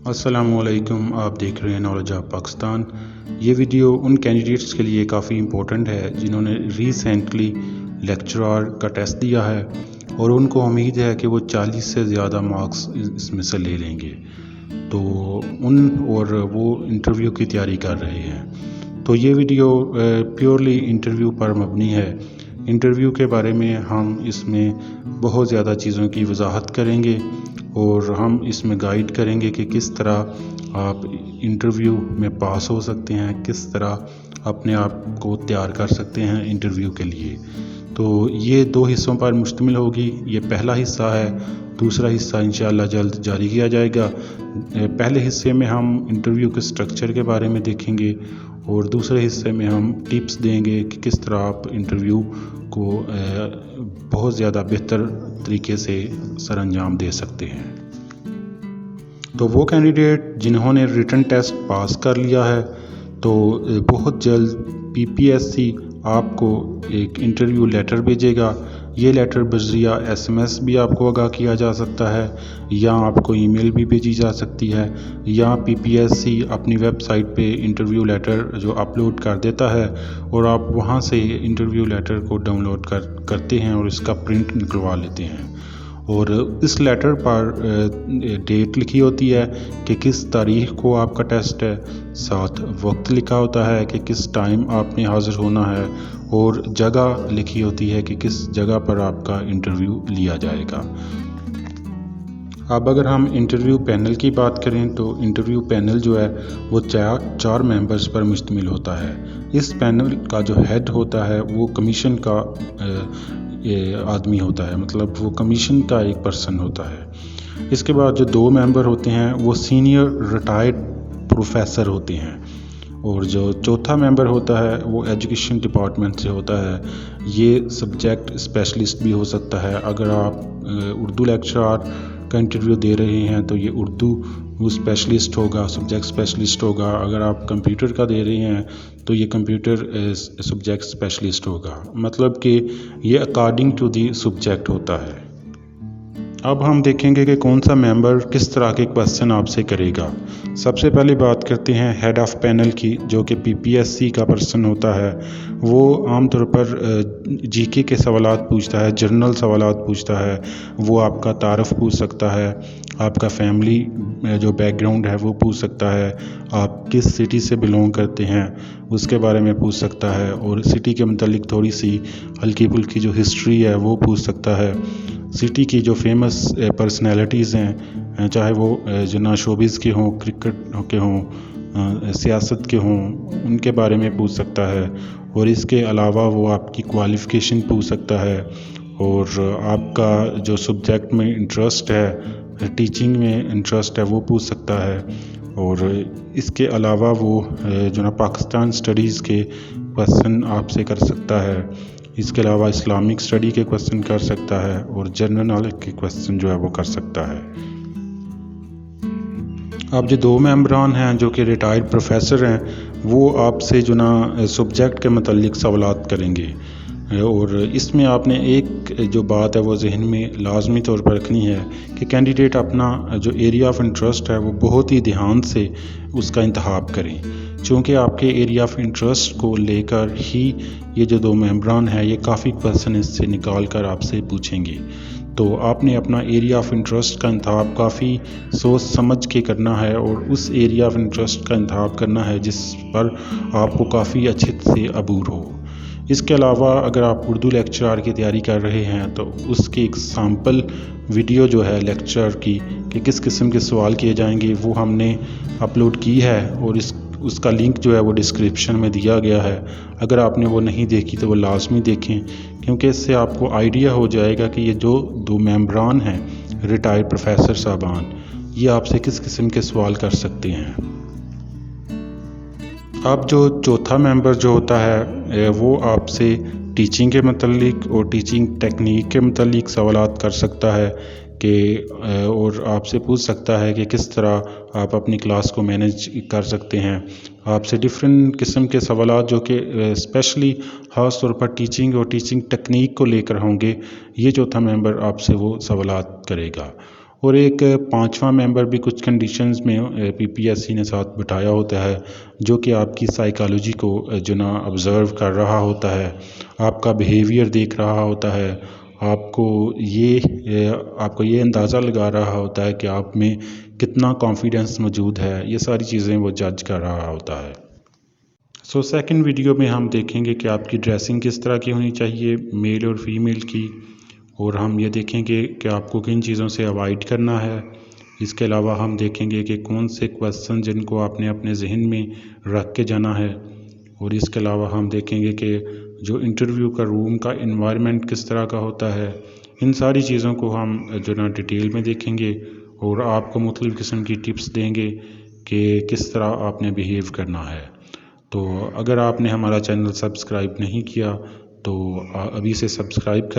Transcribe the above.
السلام علیکم، آپ دیکھ رہے ہیں نالج آف پاکستان۔ یہ ویڈیو ان کینڈیڈیٹس کے لیے کافی امپورٹنٹ ہے جنہوں نے ریسنٹلی لیکچرار کا ٹیسٹ دیا ہے اور ان کو امید ہے کہ وہ 40 سے زیادہ مارکس اس میں سے لے لیں گے، تو وہ انٹرویو کی تیاری کر رہے ہیں۔ تو یہ ویڈیو پیورلی انٹرویو پر مبنی ہے۔ انٹرویو کے بارے میں ہم اس میں بہت زیادہ چیزوں کی وضاحت کریں گے اور ہم اس میں گائیڈ کریں گے کہ کس طرح آپ انٹرویو میں پاس ہو سکتے ہیں، کس طرح اپنے آپ کو تیار کر سکتے ہیں انٹرویو کے لیے۔ تو یہ 2 حصوں پر مشتمل ہوگی۔ یہ پہلا حصہ ہے، دوسرا حصہ انشاءاللہ جلد جاری کیا جائے گا۔ پہلے حصے میں ہم انٹرویو کے سٹرکچر کے بارے میں دیکھیں گے اور دوسرے حصے میں ہم ٹپس دیں گے کہ کس طرح آپ انٹرویو کو بہت زیادہ بہتر طریقے سے سر انجام دے سکتے ہیں۔ تو وہ کینڈیڈیٹ جنہوں نے ریٹن ٹیسٹ پاس کر لیا ہے تو بہت جلد PPSC آپ کو ایک انٹرویو لیٹر بھیجے گا۔ یہ لیٹر بذریعہ SMS بھی آپ کو آگاہ کیا جا سکتا ہے، یا آپ کو ای میل بھی بھیجی جا سکتی ہے، یا PPSC اپنی ویب سائٹ پہ انٹرویو لیٹر جو اپلوڈ کر دیتا ہے اور آپ وہاں سے انٹرویو لیٹر کو ڈاؤن لوڈ کرتے ہیں اور اس کا پرنٹ نکلوا لیتے ہیں۔ اور اس لیٹر پر ڈیٹ لکھی ہوتی ہے کہ کس تاریخ کو آپ کا ٹیسٹ ہے، ساتھ وقت لکھا ہوتا ہے کہ کس ٹائم آپ نے حاضر ہونا ہے، اور جگہ لکھی ہوتی ہے کہ کس جگہ پر آپ کا انٹرویو لیا جائے گا۔ اب اگر ہم انٹرویو پینل کی بات کریں تو انٹرویو پینل جو ہے وہ 4 ممبرز پر مشتمل ہوتا ہے۔ اس پینل کا جو ہیڈ ہوتا ہے وہ کمیشن کا آدمی ہوتا ہے، مطلب وہ کمیشن کا ایک پرسن ہوتا ہے۔ اس کے بعد جو 2 ممبر ہوتے ہیں وہ سینئر ریٹائرڈ پروفیسر ہوتے ہیں، اور جو چوتھا ممبر ہوتا ہے وہ ایجوکیشن ڈپارٹمنٹ سے ہوتا ہے۔ یہ سبجیکٹ اسپیشلسٹ بھی ہو سکتا ہے۔ اگر آپ اردو لیکچرار کا انٹرویو دے رہے ہیں تو یہ اردو وہ اسپیشلسٹ ہوگا، سبجیکٹ اسپیشلسٹ ہوگا۔ اگر آپ کمپیوٹر کا دے رہے ہیں تو یہ کمپیوٹر سبجیکٹ اسپیشلسٹ ہوگا، مطلب کہ یہ اکارڈنگ ٹو دی سبجیکٹ ہوتا ہے۔ اب ہم دیکھیں گے کہ کون سا ممبر کس طرح کے کویسچن آپ سے کرے گا۔ سب سے پہلے بات کرتے ہیں ہیڈ آف پینل کی، جو کہ PPSC کا پرسن ہوتا ہے۔ وہ عام طور پر GK کے سوالات پوچھتا ہے، جنرل سوالات پوچھتا ہے۔ وہ آپ کا تعارف پوچھ سکتا ہے، آپ کا فیملی جو بیک گراؤنڈ ہے وہ پوچھ سکتا ہے، آپ کس سٹی سے بلونگ کرتے ہیں اس کے بارے میں پوچھ سکتا ہے، اور سٹی کے متعلق تھوڑی سی ہلکی پھلکی جو ہسٹری ہے وہ پوچھ سکتا ہے۔ سٹی کی جو فیمس پرسنالٹیز ہیں، چاہے وہ جنا شوبز کے ہوں، کرکٹ کے ہوں، سیاست کے ہوں، ان کے بارے میں پوچھ سکتا ہے۔ اور اس کے علاوہ وہ آپ کی کوالیفیکیشن پوچھ سکتا ہے، اور آپ کا جو سبجیکٹ میں انٹرسٹ ہے، ٹیچنگ میں انٹرسٹ ہے وہ پوچھ سکتا ہے۔ اور اس کے علاوہ وہ پاکستان سٹڈیز کے کویسچن آپ سے کر سکتا ہے۔ اس کے علاوہ اسلامک اسٹڈی کے کویسچن کر سکتا ہے، اور جنرل نالج کے کویسچن جو ہے وہ کر سکتا ہے۔ اب جو 2 ممبران ہیں جو کہ ریٹائرڈ پروفیسر ہیں، وہ آپ سے سبجیکٹ کے متعلق سوالات کریں گے۔ اور اس میں آپ نے ایک جو بات ہے وہ ذہن میں لازمی طور پر رکھنی ہے کہ کینڈیڈیٹ اپنا جو ایریا آف انٹرسٹ ہے وہ بہت ہی دھیان سے اس کا انتخاب کریں، چونکہ آپ کے ایریا آف انٹرسٹ کو لے کر ہی یہ جو 2 ممبران ہیں یہ کافی کویسچن اس سے نکال کر آپ سے پوچھیں گے۔ تو آپ نے اپنا ایریا آف انٹرسٹ کا انتخاب کافی سوچ سمجھ کے کرنا ہے، اور اس ایریا آف انٹرسٹ کا انتخاب کرنا ہے جس پر آپ کو کافی اچھے سے عبور ہو۔ اس کے علاوہ اگر آپ اردو لیکچرار کی تیاری کر رہے ہیں تو اس کی ایک سیمپل ویڈیو جو ہے لیکچر کی کہ کس قسم کے سوال کیے جائیں گے وہ ہم نے اپلوڈ کی ہے، اور اس کا لنک جو ہے وہ ڈسکرپشن میں دیا گیا ہے۔ اگر آپ نے وہ نہیں دیکھی تو وہ لازمی دیکھیں، کیونکہ اس سے آپ کو آئیڈیا ہو جائے گا کہ یہ جو 2 ممبران ہیں ریٹائرڈ پروفیسر صاحبان، یہ آپ سے کس قسم کے سوال کر سکتے ہیں۔ اب جو چوتھا ممبر جو ہوتا ہے وہ آپ سے ٹیچنگ کے متعلق اور ٹیچنگ ٹیکنیک کے متعلق سوالات کر سکتا ہے اور آپ سے پوچھ سکتا ہے کہ کس طرح آپ اپنی کلاس کو مینیج کر سکتے ہیں۔ آپ سے ڈیفرنٹ قسم کے سوالات جو کہ اسپیشلی خاص طور پر ٹیچنگ اور ٹیچنگ ٹیکنیک کو لے کر ہوں گے، یہ چوتھا ممبر آپ سے وہ سوالات کرے گا۔ اور ایک پانچواں ممبر بھی کچھ کنڈیشنز میں پی پی ایس سی نے ساتھ بٹھایا ہوتا ہے، جو کہ آپ کی سائیکالوجی کو جو نا آبزرو کر رہا ہوتا ہے، آپ کا بیہیویئر دیکھ رہا ہوتا ہے، آپ کو یہ اندازہ لگا رہا ہوتا ہے کہ آپ میں کتنا کانفیڈنس موجود ہے، یہ ساری چیزیں وہ جج کر رہا ہوتا ہے۔ سیکنڈ ویڈیو میں ہم دیکھیں گے کہ آپ کی ڈریسنگ کس طرح کی ہونی چاہیے میل اور فیمیل کی، اور ہم یہ دیکھیں گے کہ آپ کو کن چیزوں سے اوائڈ کرنا ہے۔ اس کے علاوہ ہم دیکھیں گے کہ کون سے کویسچن جن کو آپ نے اپنے ذہن میں رکھ کے جانا ہے، اور اس کے علاوہ ہم دیکھیں گے کہ جو انٹرویو کا روم کا انوائرمنٹ کس طرح کا ہوتا ہے۔ ان ساری چیزوں کو ہم جو نا ڈیٹیل میں دیکھیں گے اور آپ کو مختلف قسم کی ٹپس دیں گے کہ کس طرح آپ نے بیہیو کرنا ہے۔ تو اگر آپ نے ہمارا چینل سبسکرائب نہیں کیا تو ابھی سے سبسکرائب کر